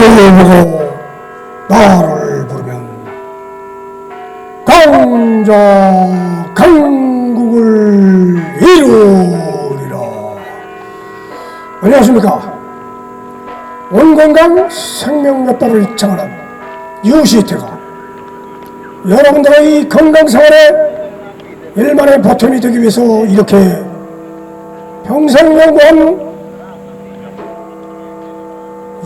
하늘을 보고 나를 부르면 강자 강국을 이루리라. 안녕하십니까. 온건강 생명요법을 창안한 유시태가 여러분들의 건강생활에 일만의 보탬이 되기 위해서 이렇게 평생 연구한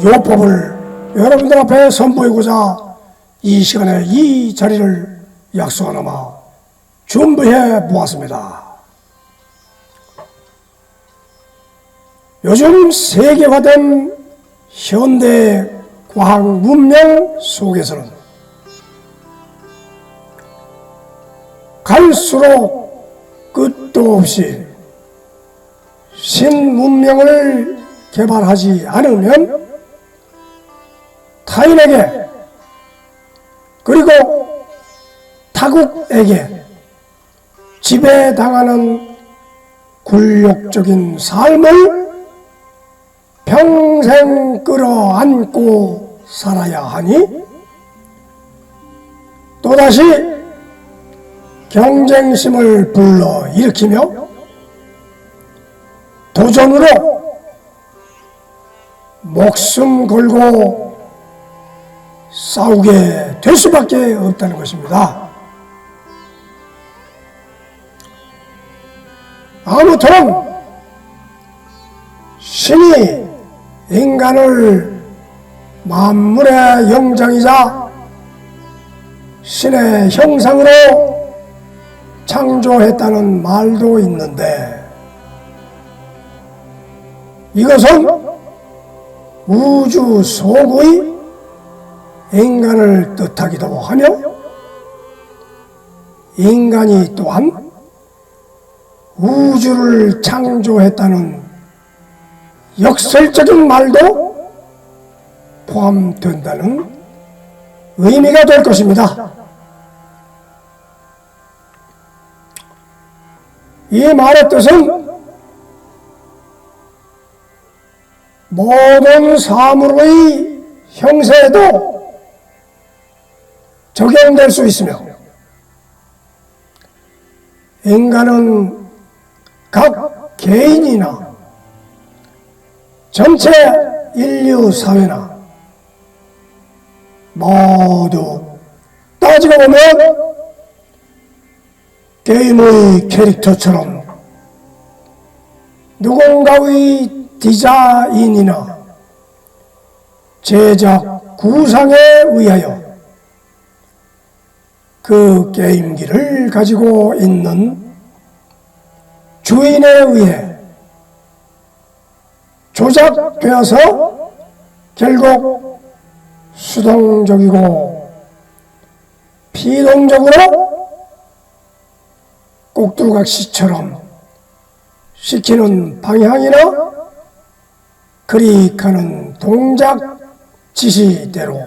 요법을 여러분들 앞에 선보이고자 이 시간에 이 자리를 약속하나마 준비해 보았습니다. 요즘 세계화된 현대 과학 문명 속에서는 갈수록 끝도 없이 신문명을 개발하지 않으면 타인에게 그리고 타국에게 지배당하는 굴욕적인 삶을 평생 끌어안고 살아야 하니 또다시 경쟁심을 불러일으키며 도전으로 목숨 걸고 싸우게 될 수밖에 없다는 것입니다. 아무쪼록 신이 인간을 만물의 영장이자 신의 형상으로 창조했다는 말도 있는데 이것은 우주 소구의 인간을 뜻하기도 하며 인간이 또한 우주를 창조했다는 역설적인 말도 포함된다는 의미가 될 것입니다. 이 말의 뜻은 모든 사물의 형세에도 적용될 수 있으며 인간은 각 개인이나 전체 인류 사회나 모두 따지고 보면 게임의 캐릭터처럼 누군가의 디자인이나 제작 구상에 의하여 그 게임기를 가지고 있는 주인에 의해 조작되어서 결국 수동적이고 피동적으로 꼭두각시처럼 시키는 방향이나 클릭하는 동작 지시대로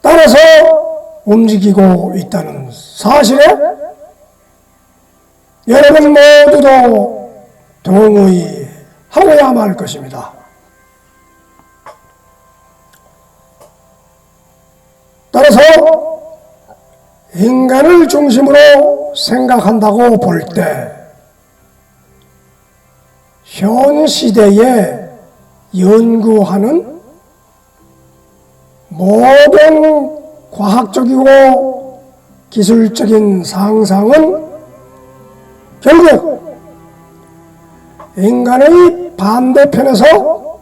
따라서 움직이고 있다는 사실에 여러분 모두도 동의하고야 말 것입니다. 따라서 인간을 중심으로 생각한다고 볼 때 현 시대에 연구하는 모든 과학적이고 기술적인 상상은 결국 인간의 반대편에서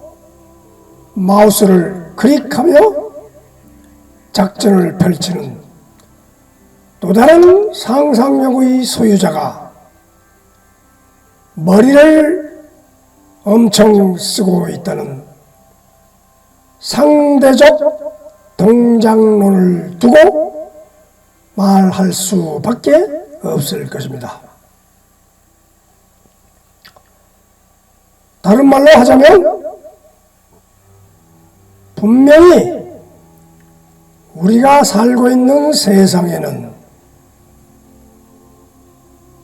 마우스를 클릭하며 작전을 펼치는 또 다른 상상력의 소유자가 머리를 엄청 쓰고 있다는 상대적 동작론을 두고 말할 수밖에 없을 것입니다. 다른 말로 하자면 분명히 우리가 살고 있는 세상에는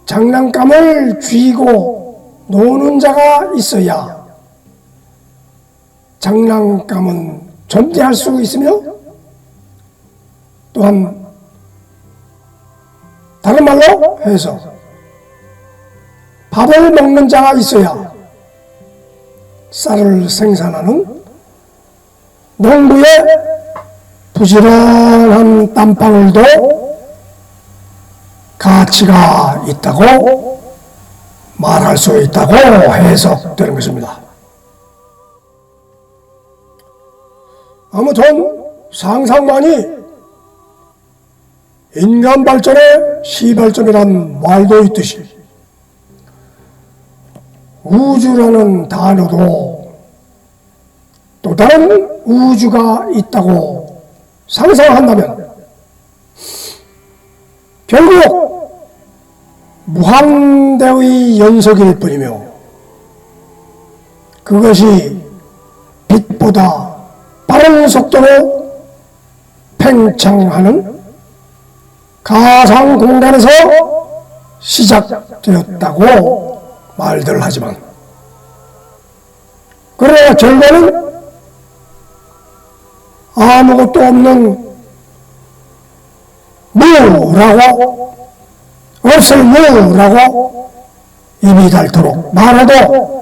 장난감을 쥐고 노는 자가 있어야 장난감은 존재할 수 있으며 또한 다른 말로 해서 밥을 먹는 자가 있어야 쌀을 생산하는 농부의 부지런한 땀방울도 가치가 있다고 말할 수 있다고 해석되는 것입니다. 아무튼 상상만이 인간 발전의 시발점이란 말도 있듯이 우주라는 단어도 또 다른 우주가 있다고 상상한다면 결국 무한대의 연속일 뿐이며 그것이 빛보다 빠른 속도로 팽창하는 가상 공간에서 시작되었다고 말들 하지만 그러나 결과는 아무것도 없는 무라고 없을 무라고 입이 닳도록 말해도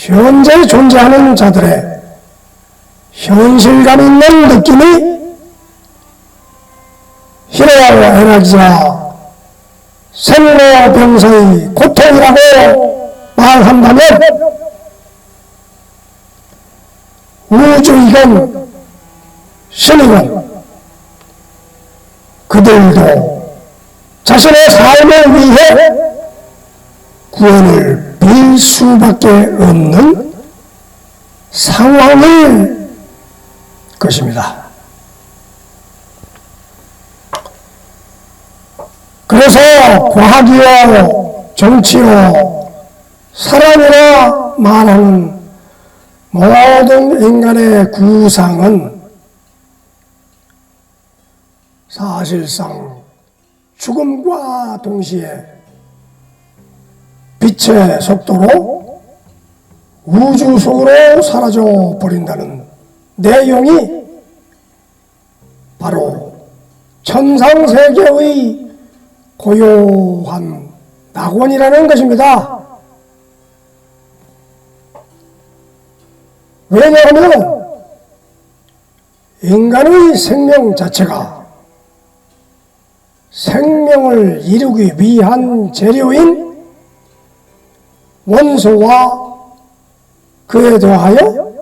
현재 존재하는 자들의 현실감 있는 느낌이 희로애락이자 생로병사의 고통이라고 말한다면 우주이건 신이건 그들도 자신의 삶을 위해 구원을 빌 수밖에 없는 상황일 것입니다. 그래서 과학이요, 정치요, 사람이라 말하는 모든 인간의 구상은 사실상 죽음과 동시에 빛의 속도로 우주 속으로 사라져 버린다는 내용이 바로 천상세계의 고요한 낙원이라는 것입니다. 왜냐하면 인간의 생명 자체가 생명을 이루기 위한 재료인 원소와 그에 더하여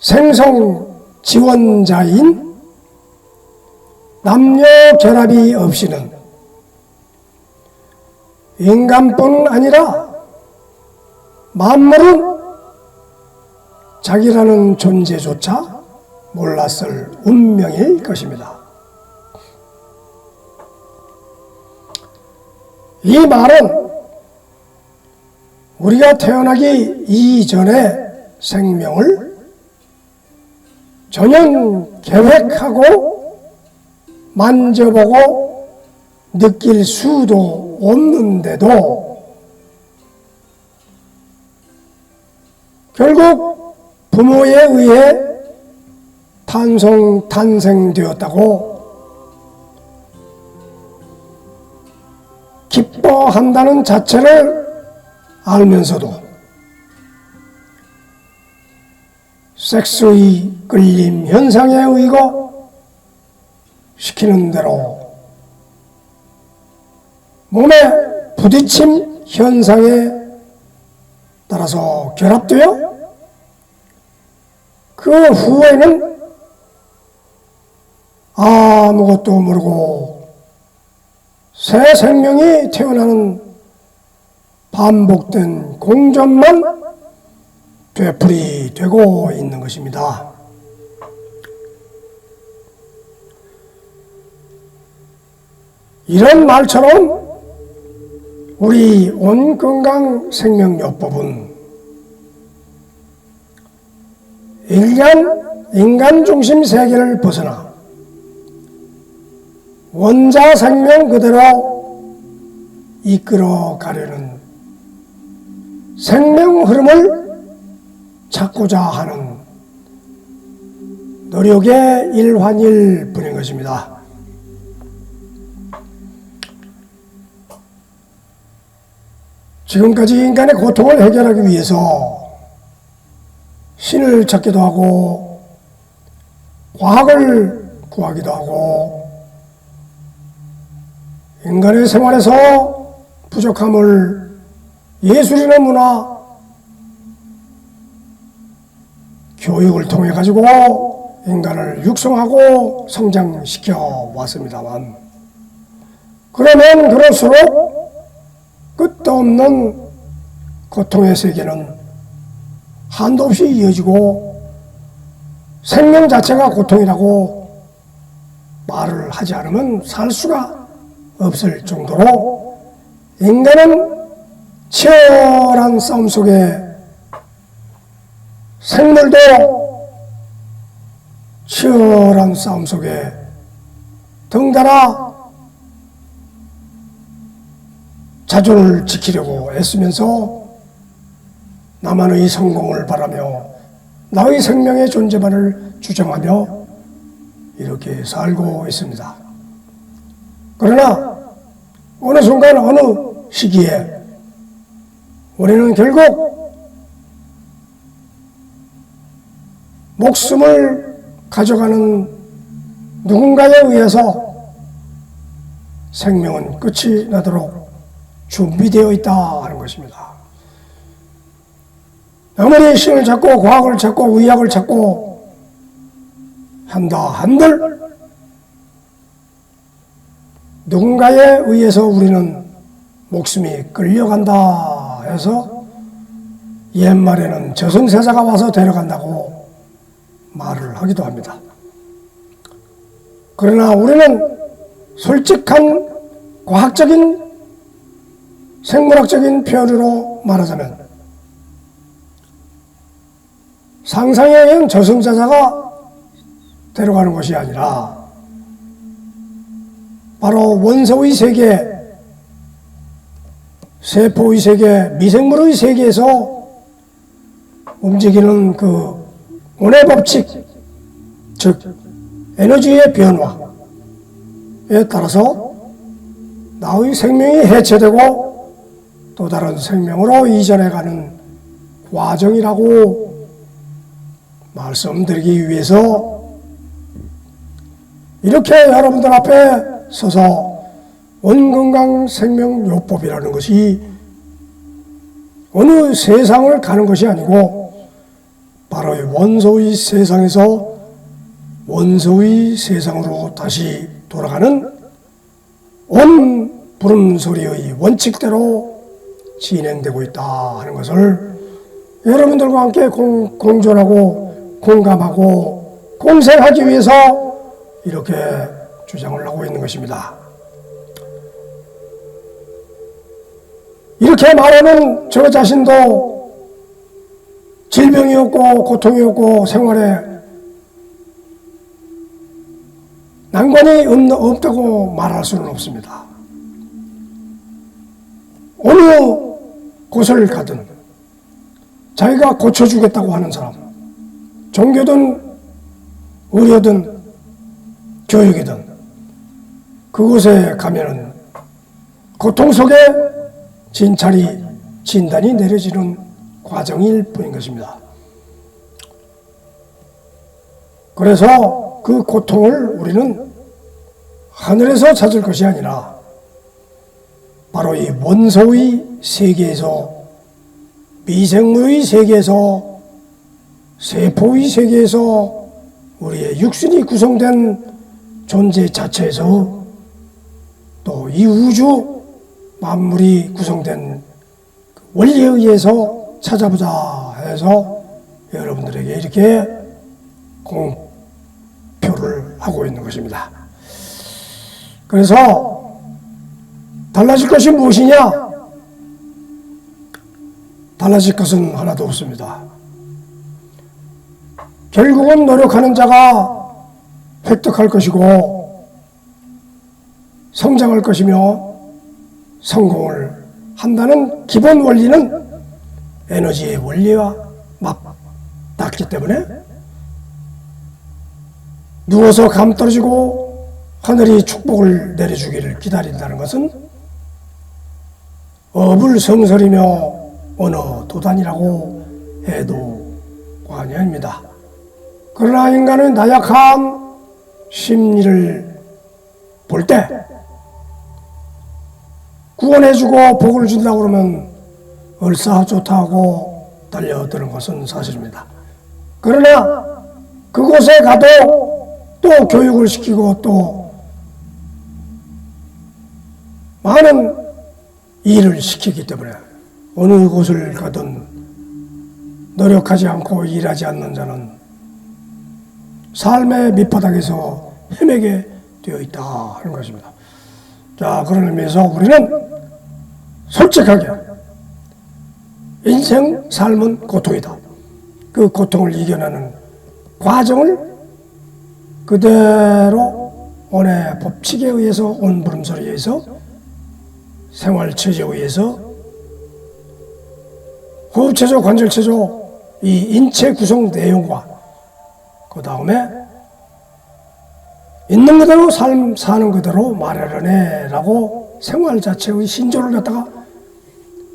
생성 지원자인 남녀 결합이 없이는 인간뿐 아니라 만물은 자기라는 존재조차 몰랐을 운명일 것입니다. 이 말은 우리가 태어나기 이전에 생명을 전혀 계획하고 만져보고 느낄 수도 없는데도 결국 부모에 의해 탄생되었다고 기뻐한다는 자체를 알면서도 섹스의 끌림 현상에 의거 시키는 대로 몸의 부딪힘 현상에 따라서 결합되어 그 후에는 아무것도 모르고 새 생명이 태어나는 반복된 공전만 되풀이되고 있는 것입니다. 이런 말처럼 우리 온건강생명요법은 인간 중심 세계를 벗어나 원자 생명 그대로 이끌어 가려는 생명 흐름을 찾고자 하는 노력의 일환일 뿐인 것입니다. 지금까지 인간의 고통을 해결하기 위해서 신을 찾기도 하고 과학을 구하기도 하고 인간의 생활에서 부족함을 예술이나 문화, 교육을 통해 가지고 인간을 육성하고 성장시켜 왔습니다만, 그러면 그럴수록 끝도 없는 고통의 세계는 한도 없이 이어지고 생명 자체가 고통이라고 말을 하지 않으면 살 수가 없을 정도로 인간은 치열한 싸움 속에, 생물도 치열한 싸움 속에 덩달아 자존을 지키려고 애쓰면서 나만의 성공을 바라며 나의 생명의 존재만을 주장하며 이렇게 살고 있습니다. 그러나 어느 순간 어느 시기에 우리는 결국 목숨을 가져가는 누군가에 의해서 생명은 끝이 나도록 준비되어 있다 하는 것입니다. 아무리 신을 찾고 과학을 찾고 의학을 찾고 한다 한들 누군가에 의해서 우리는 목숨이 끌려간다 해서 옛말에는 저승사자가 와서 데려간다고 말을 하기도 합니다. 그러나 우리는 솔직한 과학적인 생물학적인 표현으로 말하자면 상상에 의한 저승사자가 데려가는 것이 아니라 바로 원소의 세계, 세포의 세계, 미생물의 세계에서 움직이는 그 운의 법칙, 즉 에너지의 변화에 따라서 나의 생명이 해체되고 또 다른 생명으로 이전해가는 과정이라고 말씀드리기 위해서 이렇게 여러분들 앞에 서서 원건강생명요법이라는 것이 어느 세상을 가는 것이 아니고 바로 원소의 세상에서 원소의 세상으로 다시 돌아가는 온 부른 소리의 원칙대로 진행되고 있다 하는 것을 여러분들과 함께 공존하고 공감하고 공생하기 위해서 이렇게 주장을 하고 있는 것입니다. 이렇게 말하는 저 자신도 질병이 없고 고통이 없고 생활에 난관이 없다고 말할 수는 없습니다. 어느 곳을 가든 자기가 고쳐주겠다고 하는 사람, 종교든 의료든 교육이든 그곳에 가면은 고통 속에 진단이 내려지는 과정일 뿐인 것입니다. 그래서 그 고통을 우리는 하늘에서 찾을 것이 아니라 바로 이 원소의 세계에서, 미생물의 세계에서, 세포의 세계에서, 우리의 육신이 구성된 존재 자체에서, 또 이 우주 만물이 구성된 원리에 의해서 찾아보자 해서 여러분들에게 이렇게 공표를 하고 있는 것입니다. 그래서 달라질 것이 무엇이냐? 달라질 것은 하나도 없습니다. 결국은 노력하는 자가 획득할 것이고 성장할 것이며 성공을 한다는 기본 원리는 에너지의 원리와 맞닿기 때문에 누워서 감 떨어지고 하늘이 축복을 내려주기를 기다린다는 것은 어불성설이며 어느 도단이라고 해도 과언이 아닙니다. 그러나 인간은 나약한 심리를 볼 때 구원해주고 복을 준다고 그러면 얼싸 좋다고 달려드는 것은 사실입니다. 그러나 그곳에 가도 또 교육을 시키고 또 많은 일을 시키기 때문에 어느 곳을 가든 노력하지 않고 일하지 않는 자는 삶의 밑바닥에서 헤매게 되어 있다 하는 것입니다. 자, 그런 의미에서 우리는 솔직하게 인생 삶은 고통이다. 그 고통을 이겨내는 과정을 그대로 온의 법칙에 의해서 온부름설에 의해서 생활체제에 의해서 호흡체조, 관절체조 이 인체 구성 내용과 그 다음에 있는 그대로 삶 사는 그대로 말하려네라고 생활 자체의 신조를 갖다가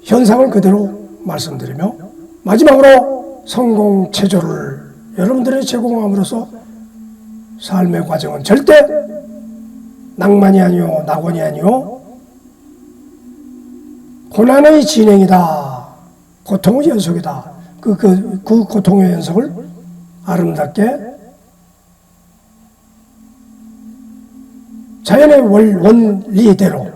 현상을 그대로 말씀드리며 마지막으로 성공체조를 여러분들이 제공함으로써 삶의 과정은 절대 낭만이 아니요 낙원이 아니요 고난의 진행이다. 고통의 연속이다. 그 고통의 연속을 아름답게 자연의 원리대로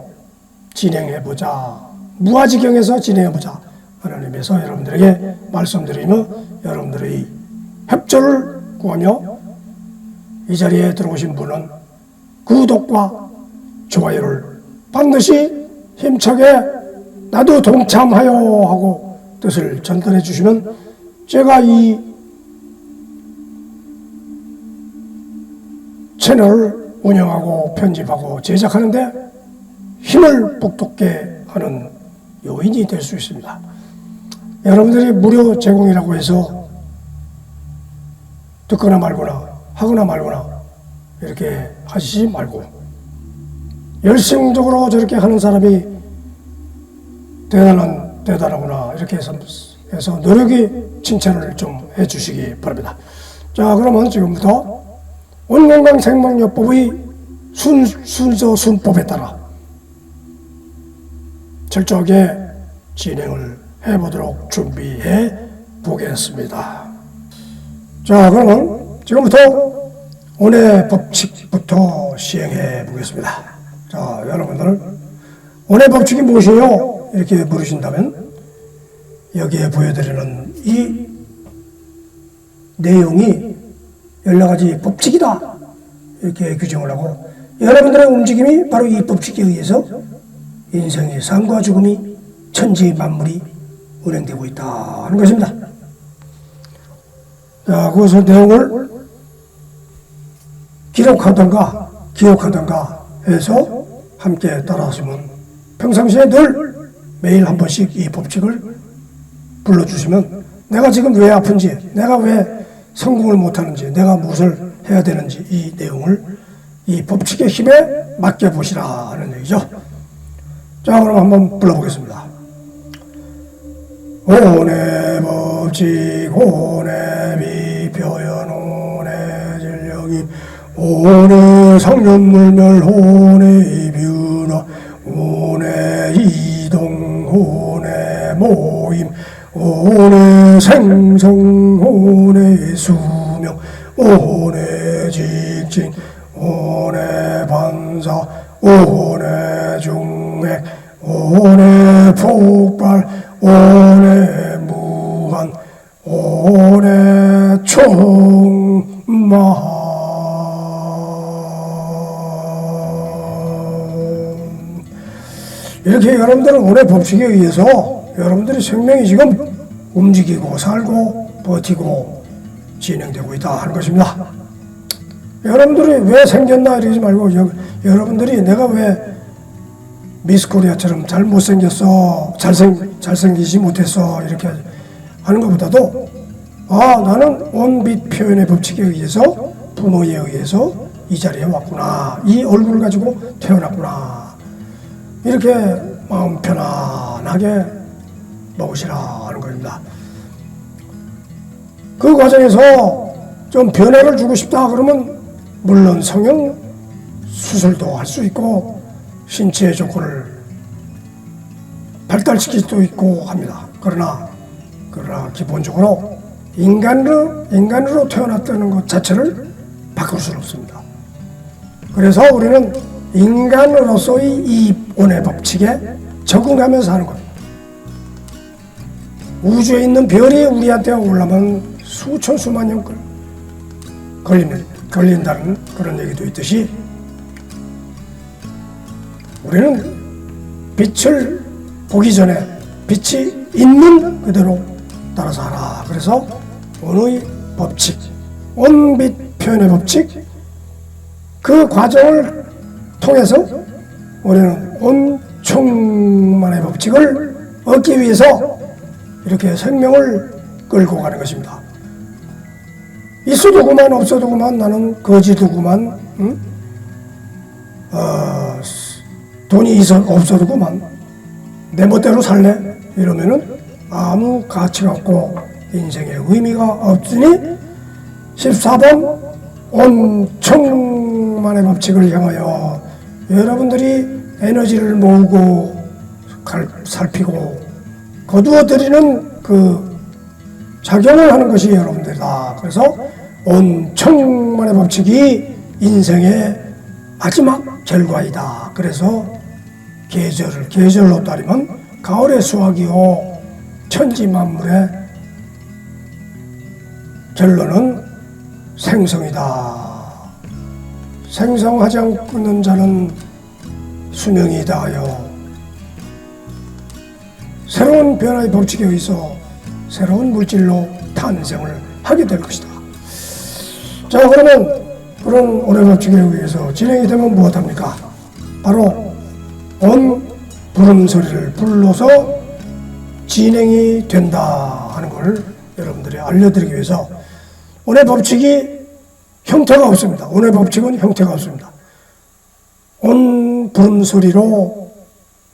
진행해보자. 무아지경에서 진행해보자. 하는 의미에서 여러분들에게 말씀드리며 여러분들의 협조를 구하며 이 자리에 들어오신 분은 구독과 좋아요를 반드시 힘차게 나도 동참하여 하고 뜻을 전달해 주시면 제가 이 채널을 운영하고 편집하고 제작하는데 힘을 북돋게 하는 요인이 될 수 있습니다. 여러분들이 무료 제공이라고 해서 듣거나 말거나 하거나 말거나 이렇게 하시지 말고 열심적으로 저렇게 하는 사람이 대단하구나 이렇게 해서 노력이 칭찬을 좀 해주시기 바랍니다. 자, 그러면 지금부터 온건강생명요법의 순서 순법에 따라 철저하게 진행을 해보도록 준비해 보겠습니다. 자, 그러면 지금부터 온의 법칙부터 시행해 보겠습니다. 자, 여러분들 온의 법칙이 무엇이에요? 이렇게 물으신다면 여기에 보여드리는 이 내용이 여러 가지 법칙이다 이렇게 규정을 하고 여러분들의 움직임이 바로 이 법칙에 의해서 인생의 삶과 죽음이 천지 만물이 운행되고 있다 하는 것입니다. 자, 그것을 내용을 기록하던가 기억하던가 해서 함께 따라하시면 평상시에 늘 매일 한 번씩 이 법칙을 불러주시면 내가 지금 왜 아픈지, 내가 왜 성공을 못하는지, 내가 무엇을 해야 되는지 이 내용을 이 법칙의 힘에 맡겨보시라 하는 얘기죠. 자, 그럼 한번 불러보겠습니다. 온의 법칙, 온의 미표현, 온의 진력임, 온의 상념물멸, 온의 변화, 온의 이동, 온의 모임, 온의 생성, 온의 수명, 온의 직진, 온의 반사, 온의 중맥, 온의 폭발, 온의 무한, 온의 총마. 이렇게 여러분들은 온의 법칙에 의해서 여러분들의 생명이 지금 움직이고 살고 버티고 진행되고 있다 하는 것입니다. 여러분들이 왜 생겼나 이러지 말고 여러분들이 내가 왜 미스 코리아처럼 잘 못생겼어 잘생기지 못했어 이렇게 하는 것보다도 나는 온빛 표현의 법칙에 의해서 부모에 의해서 이 자리에 왔구나. 이 얼굴을 가지고 태어났구나. 이렇게 마음 편안하게 먹으시라 하는 겁니다. 그 과정에서 좀 변화를 주고 싶다 그러면 물론 성형 수술도 할 수 있고 신체의 조건을 발달시킬 수도 있고 합니다. 그러나 기본적으로 인간으로 태어났다는 것 자체를 바꿀 수는 없습니다. 그래서 우리는 인간으로서의 이 온의 법칙에 적응하면서 하는 겁니다. 우주에 있는 별이 우리한테 오려면 수천 수만 년 걸린다는 그런 얘기도 있듯이 우리는 빛을 보기 전에 빛이 있는 그대로 따라서 하라. 그래서 온의 법칙, 온빛 표현의 법칙, 그 과정을 통해서 우리는 온충만의 법칙을 얻기 위해서 이렇게 생명을 끌고 가는 것입니다. 있어도 그만 없어도 그만 나는 거지도 그만 돈이 없어도 그만 내 멋대로 살래 이러면은 아무 가치가 없고 인생에 의미가 없으니 14번 온충만의 법칙을 향하여 여러분들이 에너지를 모으고 살피고 거두어들이는 그 작용을 하는 것이 여러분들이다. 그래서 온충만의 법칙이 인생의 마지막 결과이다. 그래서 계절로 따르면 가을의 수확이요 천지만물의 결론은 생성이다. 생성하지 않는 자는 수명이 다하여 새로운 변화의 법칙에 의해서 새로운 물질로 탄생을 하게 될 것이다. 자, 그러면 그런 온의 법칙에 의해서 진행이 되면 무엇합니까? 바로 온 부름소리를 불러서 진행이 된다 하는 걸 여러분들이 알려드리기 위해서 온의 법칙이 형태가 없습니다. 온의 법칙은 형태가 없습니다. 온 부름소리로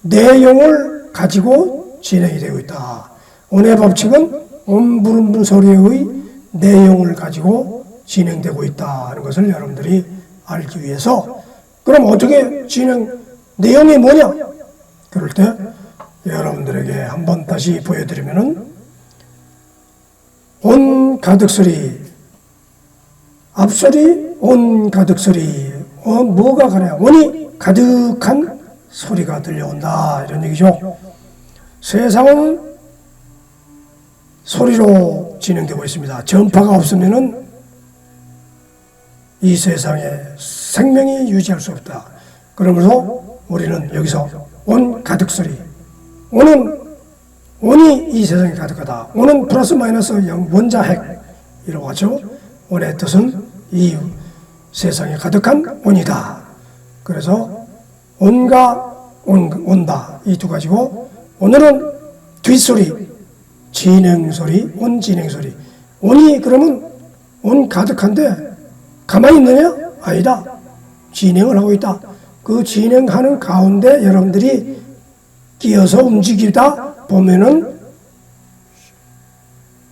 내용을 가지고 진행이 되고 있다. 온의 법칙은 온 부름소리의 내용을 가지고 진행되고 있다 하는 것을 여러분들이 알기 위해서 그럼 어떻게 내용이 뭐냐? 그럴 때 여러분들에게 한번 다시 보여드리면은 온 가득소리, 앞소리, 온 가득소리, 뭐가 가냐? 온이 가득한 소리가 들려온다 이런 얘기죠. 세상은 소리로 진행되고 있습니다. 전파가 없으면은 이 세상에 생명이 유지할 수 없다. 그러면서 우리는 여기서 온 가득소리, 온이 이 세상에 가득하다. 온은 플러스 마이너스 원자핵이라고 하죠. 온의 뜻은 이 세상에 가득한 온이다. 그래서 온과 온다 이 두 가지고 오늘은 뒷소리, 진행소리, 온 진행소리. 온이 그러면 온 가득한데 가만히 있느냐? 아니다. 진행을 하고 있다. 그 진행하는 가운데 여러분들이 끼어서 움직이다 보면은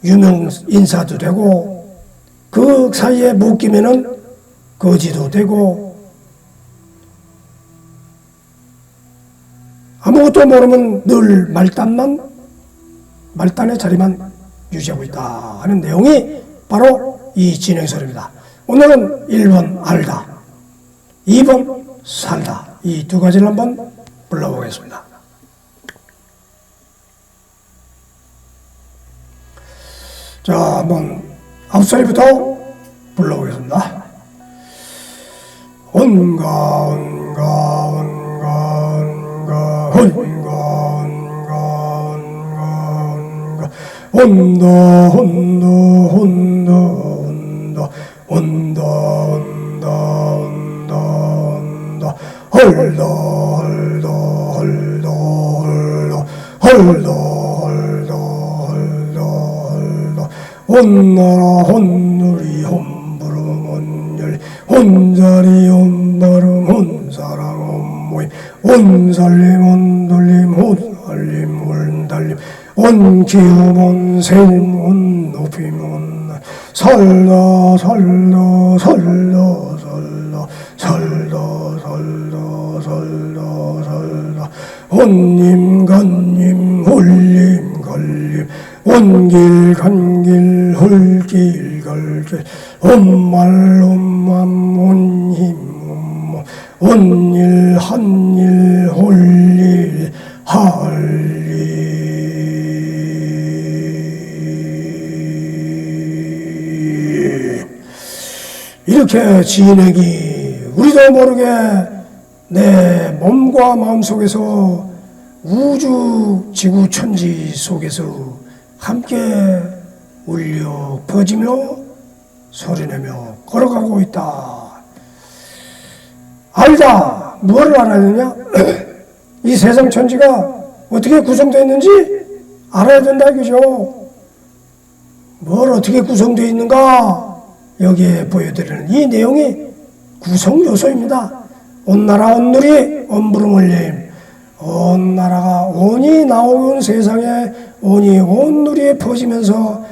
유명 인사도 되고 그 사이에 못 끼면은 거지도 되고 아무것도 모르면 늘 말단의 자리만 유지하고 있다 하는 내용이 바로 이 진행설입니다. 오늘은 1번 알다, 2번 살다 이 두 가지를 한번 불러보겠습니다. 자, 한번 앞소리부터 불러보겠습니다. 온가 온가 온가 온가 온가 온가 온가 온다 온다 온다 온다 온다 온다 온다 온다 헐다 헐다 헐다 헐다 헐다 헐다 헐다 온나라 온누리 온부름 온열 온자리 온바름 온사랑 온모임 온살림 온돌림 온알림 온달림 온기움 온세임 온높임 온 설다 설다 설다 설다 설다 설다 설다 설다 온님 간님 홀림 걸림 온길 간길 홀길 걸길 온말 온맘 온힘 온몸 온일 한일 홀일 할일 이렇게 진행이 우리도 모르게 내 몸과 마음속에서 우주 지구 천지 속에서 함께 울려 퍼지며 소리내며 걸어가고 있다. 알다. 무엇을 알아야 되냐? 이 세상 천지가 어떻게 구성되어 있는지 알아야 된다 이거죠. 뭘 어떻게 구성되어 있는가? 여기에 보여드리는 이 내용이 구성 요소입니다. 온 나라 온 누리 온부름 올림 온 나라가 온이 나온 세상에 온이 온 누리에 퍼지면서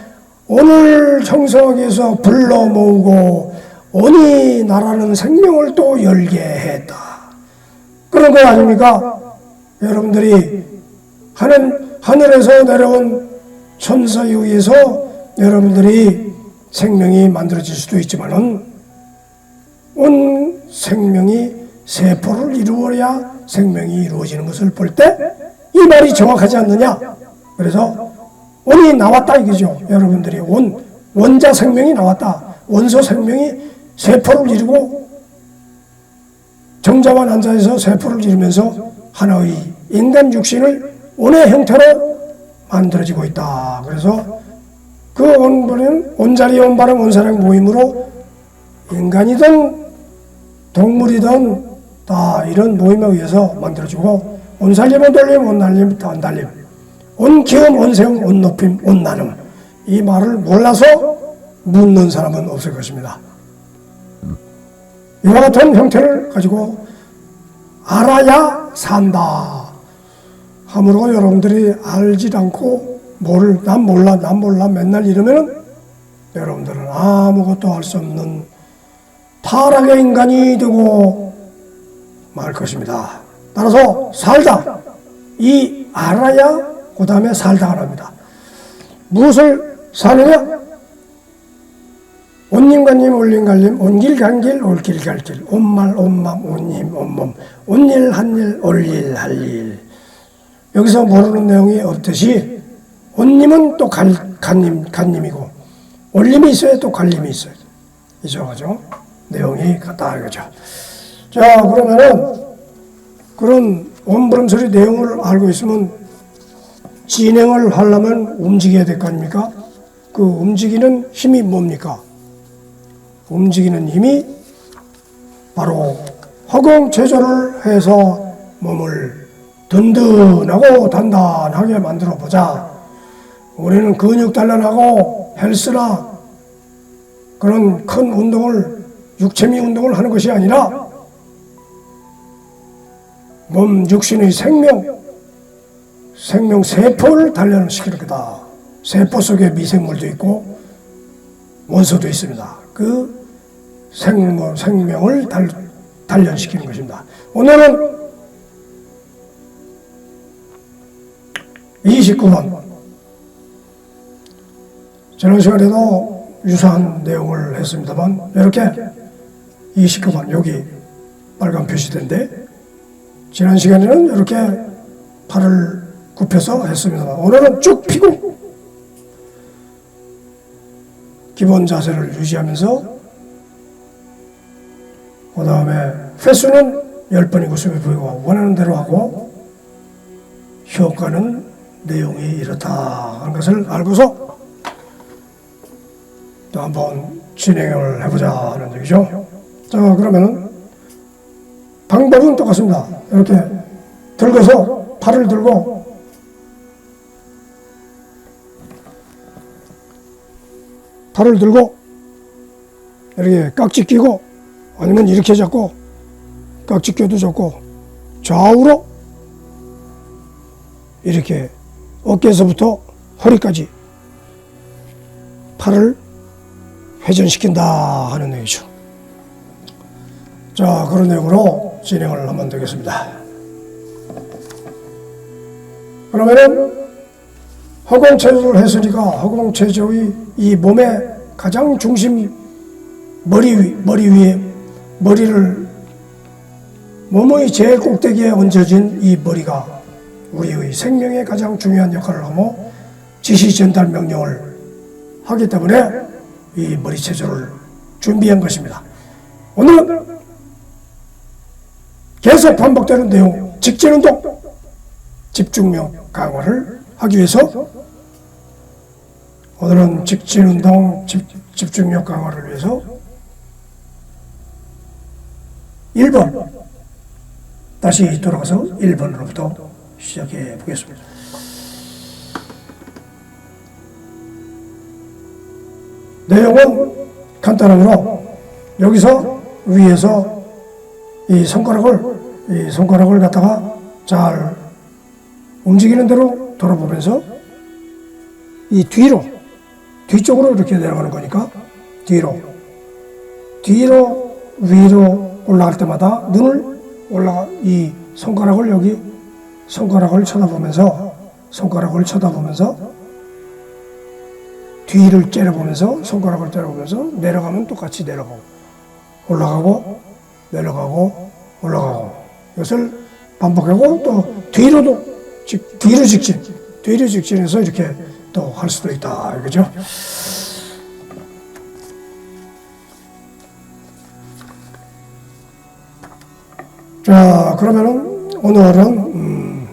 온을 형성하기 위해서 불러 모으고 온이 나라는 생명을 또 열게 했다. 그런 거 아닙니까? 여러분들이 하늘에서 내려온 천사에 의해서 여러분들이 생명이 만들어질 수도 있지만은 온 생명이 세포를 이루어야 생명이 이루어지는 것을 볼 때 이 말이 정확하지 않느냐? 그래서 온이 나왔다 이거죠. 여러분들이 원자 생명이 나왔다. 원소 생명이 세포를 이루고 정자와 난자에서 세포를 이루면서 하나의 인간 육신을 온의 형태로 만들어지고 있다. 그래서 그 온부는 온자리 온바람 온사랑 모임으로 인간이든 동물이든 다 이런 모임에 의해서 만들어지고 온살림 온돌림 온날림 온달림 온기움 온세움 온높임 온나눔 이 말을 몰라서 묻는 사람은 없을 것입니다. 이와 같은 형태를 가지고 알아야 산다 함으로 여러분들이 알지 않고 난 몰라 맨날 이러면은 여러분들은 아무것도 할 수 없는 타락의 인간이 되고 말 것입니다. 따라서 살다 이 알아야 그 다음에 살다가 납니다. 무엇을 사느냐? 온님간님 올림갈림 온길간길 올길갈길 온말 온맘 온힘 온몸 온일 한일 올일 할일 여기서 모르는 내용이 없듯이 온님은 또 간님이고 올림이 있어야 또 갈림이 있어요. 이죠? 내용이 같다 이거죠. 자, 그러면은 그런 온부름 소리 내용을 알고 있으면 진행을 하려면 움직여야 될 거 아닙니까? 그 움직이는 힘이 뭡니까? 움직이는 힘이 바로 허공체조를 해서 몸을 든든하고 단단하게 만들어 보자. 우리는 근육 단련하고 헬스나 그런 큰 운동을 육체미 운동을 하는 것이 아니라 몸 육신의 생명 세포를 단련시키는 거다. 세포 속에 미생물도 있고 원소도 있습니다. 그 생명을 단련시키는 것입니다. 오늘은 29번 지난 시간에도 유사한 내용을 했습니다만 이렇게 29번 여기 빨간 표시된데 지난 시간에는 이렇게 팔을 굽혀서 했습니다만 오늘은 쭉 펴고 기본 자세를 유지하면서 그 다음에 횟수는 10번이고 20번이고 원하는 대로 하고 효과는 내용이 이렇다 하는 것을 알고서 또 한번 진행을 해보자 하는 얘기죠. 자, 그러면은 방법은 똑같습니다. 이렇게 들고서 팔을 들고 팔을 들고 이렇게 깍지 끼고 아니면 이렇게 잡고 깍지 껴도 좋고 좌우로 이렇게 어깨에서부터 허리까지 팔을 회전시킨다 하는 얘기죠. 자, 그런 내용으로 진행을 하면 되겠습니다. 그러면은 허공체조를 했으니까 허공체조의 이 몸의 가장 중심 머리 위에 머리를 몸의 제일 꼭대기에 얹어진 이 머리가 우리의 생명에 가장 중요한 역할을 하고 지시 전달 명령을 하기 때문에 이 머리 체조를 준비한 것입니다. 오늘은 계속 반복되는 내용, 직진운동, 집중력 강화를 하기 위해서 오늘은 직진운동, 집중력 강화를 위해서 1번 다시 돌아가서 1번으로부터 시작해 보겠습니다. 내용은 간단하므로 여기서 위에서 이 손가락을 갖다가 잘 움직이는 대로 돌아보면서 이 뒤쪽으로 이렇게 내려가는 거니까 뒤로 위로 올라갈 때마다 이 손가락을 쳐다보면서 뒤를 째려보면서 손가락을 째려보면서 내려가면 똑같이 내려가고 올라가고 내려가고 올라가고 이것을 반복하고 또 뒤로 직진해서 이렇게 또 할 수도 있다 이거죠. 자, 그러면은 오늘은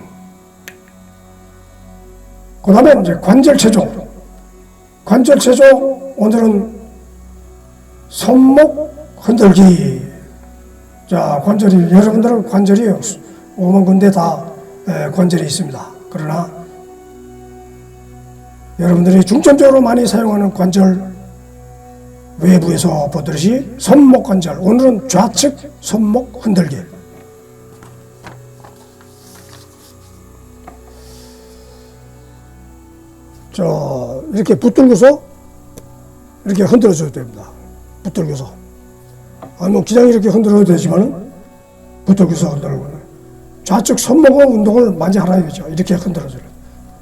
그 다음에 이제 관절 체조 오늘은 손목 흔들기. 자, 여러분들은 관절이 5만 군데 다 관절이 있습니다. 그러나 여러분들이 중점적으로 많이 사용하는 관절 외부에서 보듯이 손목 관절, 오늘은 좌측 손목 흔들기. 자, 이렇게 붙들고서 이렇게 흔들어줘도 됩니다. 붙들고서. 아니면 그냥 이렇게 흔들어도 되지만은 붙들고서 흔들고. 좌측 손목 운동을 많이 하라 이거죠. 이렇게 흔들어줘요.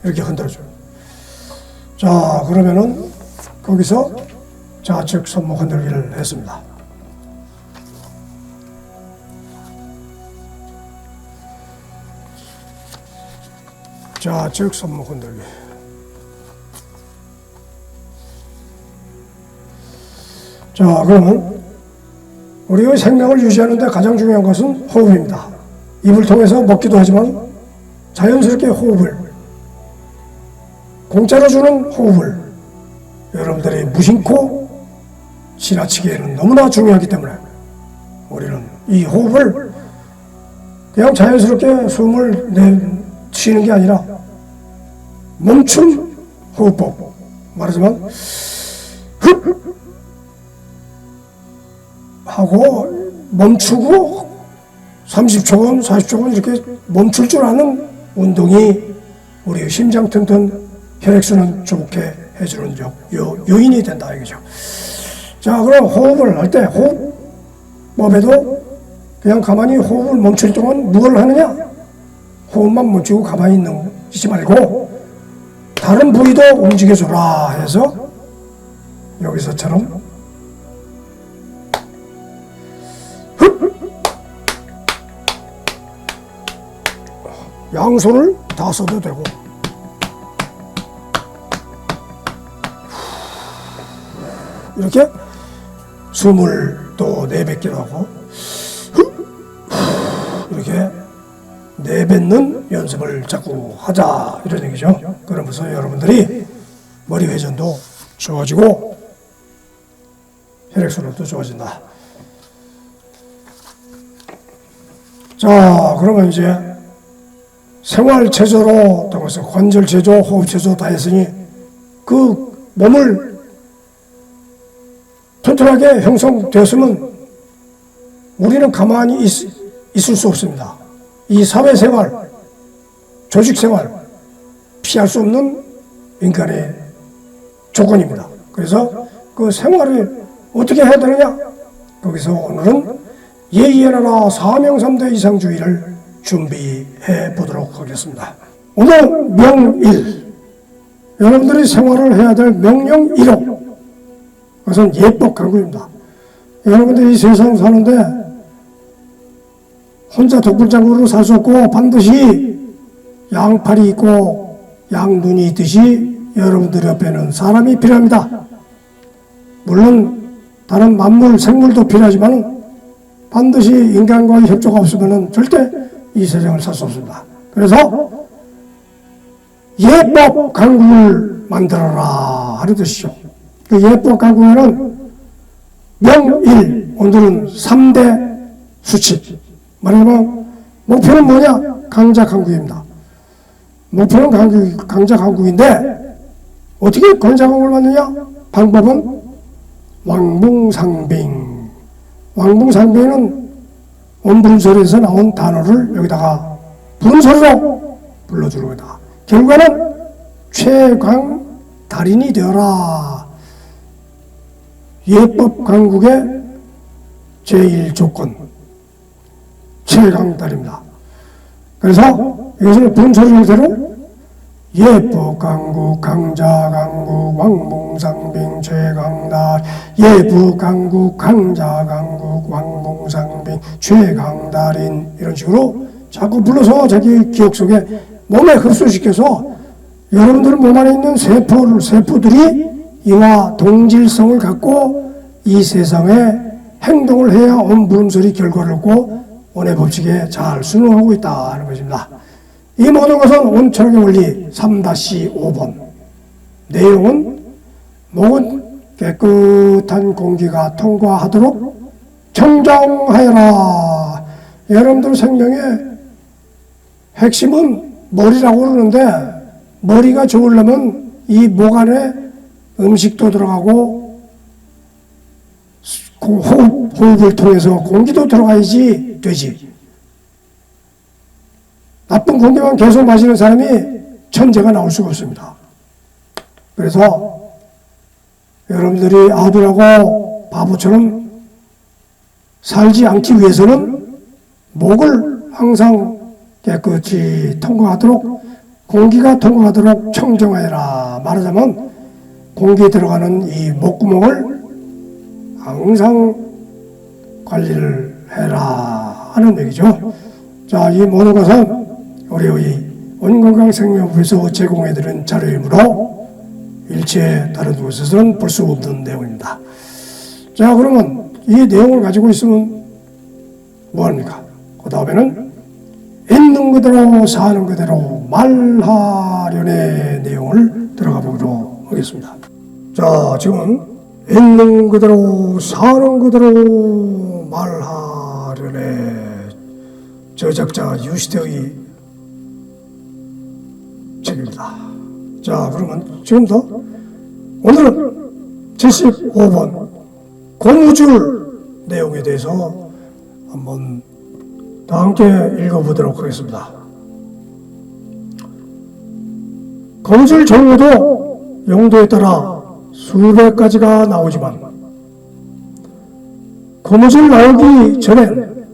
이렇게 흔들어줘요. 자, 그러면은 거기서 좌측 손목 흔들기를 했습니다. 좌측 손목 흔들기. 자, 그러면 우리의 생명을 유지하는 데 가장 중요한 것은 호흡입니다. 입을 통해서 먹기도 하지만 자연스럽게 호흡을, 공짜로 주는 호흡을 여러분들이 무심코 지나치기에는 너무나 중요하기 때문에 우리는 이 호흡을 그냥 자연스럽게 숨을 쉬는 게 아니라 멈춤 호흡법, 말하자면 흡 하고 멈추고 30초간 40초간 이렇게 멈출 줄 아는 운동이 우리 심장 튼튼, 혈액순환 좋게 해주는 요인이 된다 이거죠. 자, 그럼 호흡을 할 때 호흡법에도 그냥 가만히 호흡을 멈출 동안 뭘 하느냐? 호흡만 멈추고 가만히 있지 말고 다른 부위도 움직여줘라 해서 여기서처럼 양손을 다 써도 되고 이렇게 숨을 또 내뱉기도 하고 이렇게 내뱉는 연습을 자꾸 하자 이런 얘기죠. 그러면서 여러분들이 머리 회전도 좋아지고 혈액순환도 좋아진다. 자, 그러면 이제 생활체조로 통해서 관절체조, 호흡체조 다 했으니 그 몸을 튼튼하게 형성되었으면 우리는 가만히 있을 수 없습니다. 이 사회생활, 조직생활, 피할 수 없는 인간의 조건입니다. 그래서 그 생활을 어떻게 해야 되느냐? 거기서 오늘은 예의의 나라 사명삼대 이상주의를 준비해 보도록 하겠습니다. 오늘 명일, 여러분들이 생활을 해야 될 명령 1호, 그것은 예법 강구입니다. 여러분들이 이 세상 사는데 혼자 독불장구로 살 수 없고 반드시 양팔이 있고 양눈이 있듯이 여러분들 옆에는 사람이 필요합니다. 물론 다른 만물, 생물도 필요하지만 반드시 인간과의 협조가 없으면 절대 이 세상을 살 수 없습니다. 그래서 예법 강국을 만들어라 하는 뜻이죠. 그 예법 강국에는 명일, 오늘은 3대 수칙. 말하자면 목표는 뭐냐? 강자 강국입니다. 목표는 강자 강국인데 어떻게 강자 강국을 만드냐? 방법은 왕봉상빙. 왕봉상빙은 원분설에서 나온 단어를 여기다가 분설로 불러주는 거다. 결과는 최강 달인이 되어라. 예법 강국의 제1조건 최강 달입니다. 그래서 이것을 분설 형태로 예법 강국, 강자 강국, 왕봉상빙, 최강달, 예법 강국, 강자 강국, 왕봉상빙, 최강달인, 이런 식으로 자꾸 불러서 자기 기억 속에 몸에 흡수시켜서 여러분들 몸 안에 있는 세포들이 이와 동질성을 갖고 이 세상에 행동을 해야 원분설이 결과를 얻고 원의 법칙에 잘 순응하고 있다는 것입니다. 이 모든 것은 온철학의 원리 3-5번. 내용은 목은 깨끗한 공기가 통과하도록 청정하여라. 여러분들 생명의 핵심은 머리라고 그러는데 머리가 좋으려면 이 목 안에 음식도 들어가고 호흡을 통해서 공기도 들어가야지 되지. 나쁜 공기만 계속 마시는 사람이 천재가 나올 수가 없습니다. 그래서 여러분들이 아들하고 바보처럼 살지 않기 위해서는 목을 항상 깨끗이 통과하도록, 공기가 통과하도록 청정하여라. 말하자면 공기에 들어가는 이 목구멍을 항상 관리를 해라 하는 얘기죠. 자, 이 모든 것은 우리의 온건강생명부에서 제공해드린 자료이므로 일체 다른 곳에서는 볼 수 없는 내용입니다. 자, 그러면 이 내용을 가지고 있으면 뭐합니까? 그 다음에는 있는 그대로 사는 그대로 말하련의 내용을 들어가 보도록 하겠습니다. 자, 지금은 있는 그대로 사는 그대로 말하련의 저작자 유시대의 책입니다. 자, 그러면 지금부터 오늘은 75번 고무줄 내용에 대해서 한번 다 함께 읽어보도록 하겠습니다. 고무줄 종류도 용도에 따라 수백 가지가 나오지만 고무줄 나오기 전엔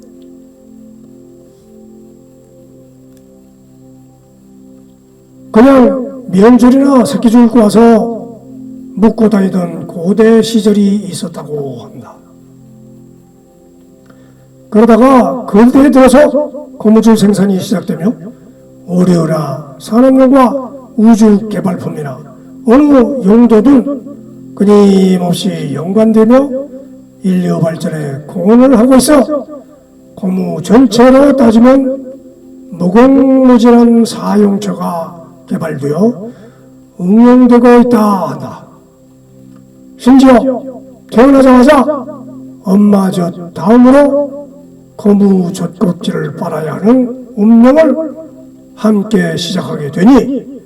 그냥 면줄이나 새끼줄 입고 와서 묶고 다니던 고대 시절이 있었다고 합니다. 그러다가 근대에 들어서 고무줄 생산이 시작되며 의료나 산업용과 우주 개발품이나 어느 용도든 끊임없이 연관되며 인류 발전에 공헌을 하고 있어 고무 전체로 따지면 무궁무진한 사용처가 개발되어 응용되고 있다 한다. 심지어 태어나자마자 엄마 젖 다음으로 고무 젖꼭지를 빨아야 하는 운명을 함께 시작하게 되니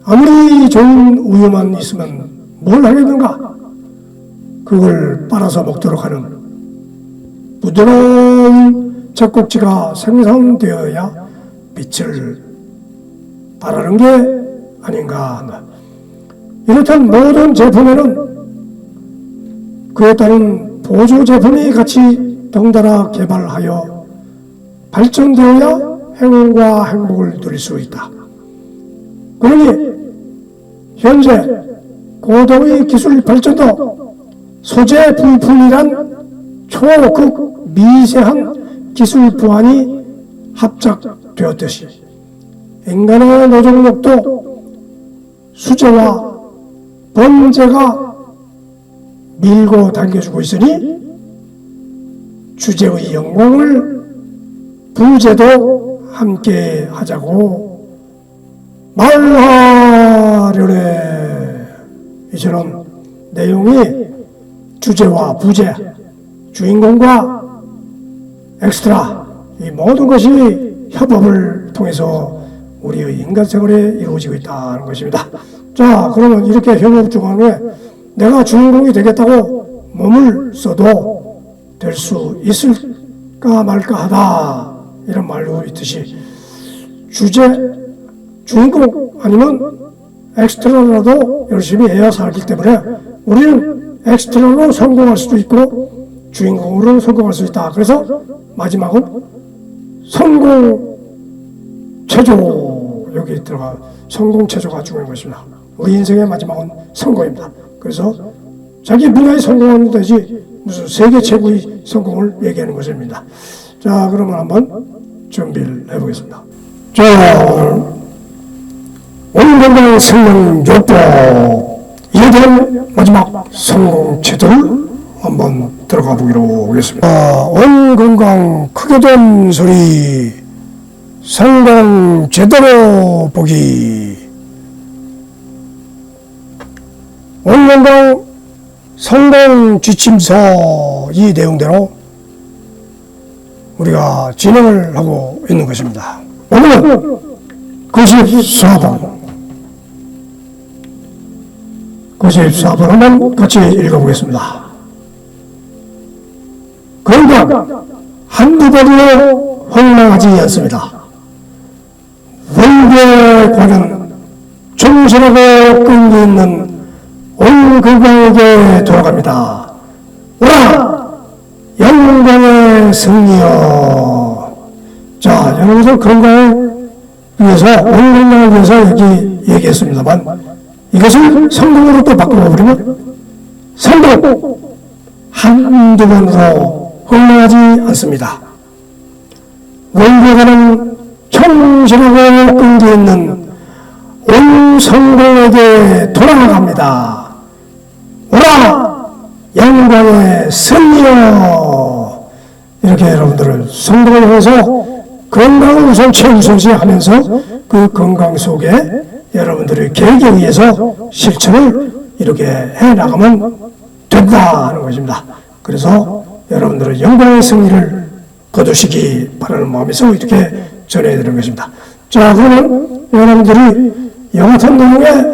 아무리 좋은 우유만 있으면 뭘 하겠는가? 그걸 빨아서 먹도록 하는 부드러운 젖꼭지가 생성되어야 빛을 발하는 게 아닌가. 이렇듯 모든 제품에는 그에 따른 보조 제품이 같이 덩달아 개발하여 발전되어야 행운과 행복을 누릴 수 있다. 그러니 현재 고도의 기술 발전도 소재 부품이란 초극 미세한 기술 보완이 합작되었듯이 인간의 노동력도 수재와 번제가 밀고 당겨주고 있으니 주제의 영광을 부제도 함께 하자고 말하려래. 이처럼 내용이 주제와 부제, 주인공과 엑스트라, 이 모든 것이 협업을 통해서 우리의 인간 생활에 이루어지고 있다는 것입니다. 자, 그러면 이렇게 협업 중간에 내가 주인공이 되겠다고 몸을 써도 될 수 있을까 말까 하다, 이런 말도 있듯이 주인공 아니면 엑스트라라도 열심히 해야 살기 때문에 우리는 엑스트라로 성공할 수도 있고 주인공으로 성공할 수 있다. 그래서 마지막은 성공 체조, 여기 들어가 성공 체조가 중요한 것입니다. 우리 인생의 마지막은 성공입니다. 그래서 자기 분야에 성공하면 되지 무슨 세계 최고의 성공을 얘기하는 것입니다. 자, 그러면 한번 준비를 해보겠습니다. 자, 오늘 건강 생명 요법 이에 대한 마지막 성공 체조를 한번 들어가 보기로 하겠습니다. 온 건강 크게 된 소리 성공 제대로 보기. 온 건강 성공 지침서 이 내용대로 우리가 진행을 하고 있는 것입니다. 오늘은 94번 94번 한번 같이 읽어보겠습니다. 건강 한두 번으로 흥망하지 않습니다. 원고에 관한 정실하고 끈기 있는 온 건강에게 돌아갑니다. 오라! 영광의 승리여. 자, 여러분들 건강을 위해서, 온 건강을 위해서 여기 얘기했습니다만 이것을 성공으로 또 바꿔버리면 성공! 한두 번으로 흥망하지 않습니다. 원고에 관한 청실하고 끈기 있는 온 성공에게 돌아갑니다. 오라! 영광의 승리여. 이렇게 여러분들을 성공을 위해서 건강을 우선 최우선시 하면서 그 건강 속에 여러분들의 계획에 의해서 실천을 이렇게 해나가면 된다는 것입니다. 그래서 여러분들의 영광의 승리를 거두시기 바라는 마음에서 이렇게 전해드리는 것입니다. 자, 그러면 여러분들이 이와 같은 내용의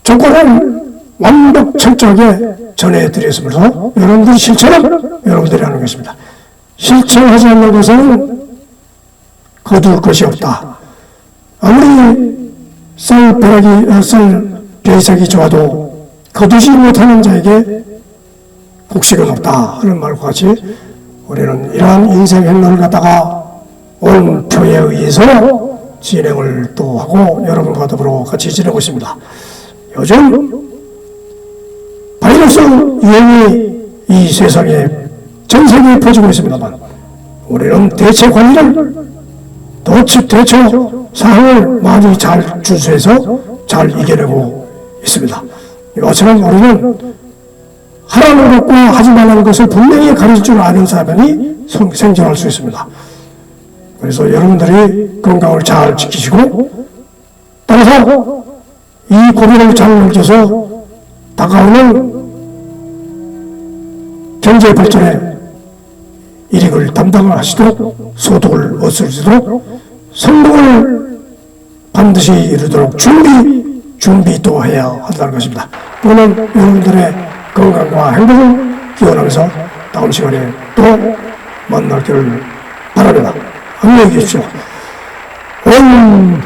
조건을 완벽 철저하게 전해드렸으면서 여러분들이 실천을 여러분들이 하는 것입니다. 실천하지 않는 것에는 거둘 것이 없다. 아무리 쌀 벼락이 좋아도 거두지 못하는 자에게 곡식은 없다 하는 말과 같이 우리는 이러한 인생 행로를 갖다가 온 표에 의해서 진행을 또 하고 여러분과 더불어 같이 지내고 있습니다. 요즘 바이러스 유행이 이 세상에 전 세계에 퍼지고 있습니다만 우리는 대체 관리를 대처 사항을 많이 잘 준수해서 잘 이겨내고 있습니다. 이것처럼 우리는 하라는 것과 하지 말라는 것을 분명히 가르칠 줄 아는 사람이 생존할 수 있습니다. 그래서 여러분들이 건강을 잘 지키시고 따라서 이 고비를 잘 넘겨서 다가오는 경제 발전에 일익을 담당하시도록 소득을 얻으시도록 성공을 반드시 이루도록 준비 또 해야 한다는 것입니다. 또는 여러분들의 건강과 행복을 기원하면서 다음 시간에 또 만날기를 바랍니다. 안녕히 계십시오. 평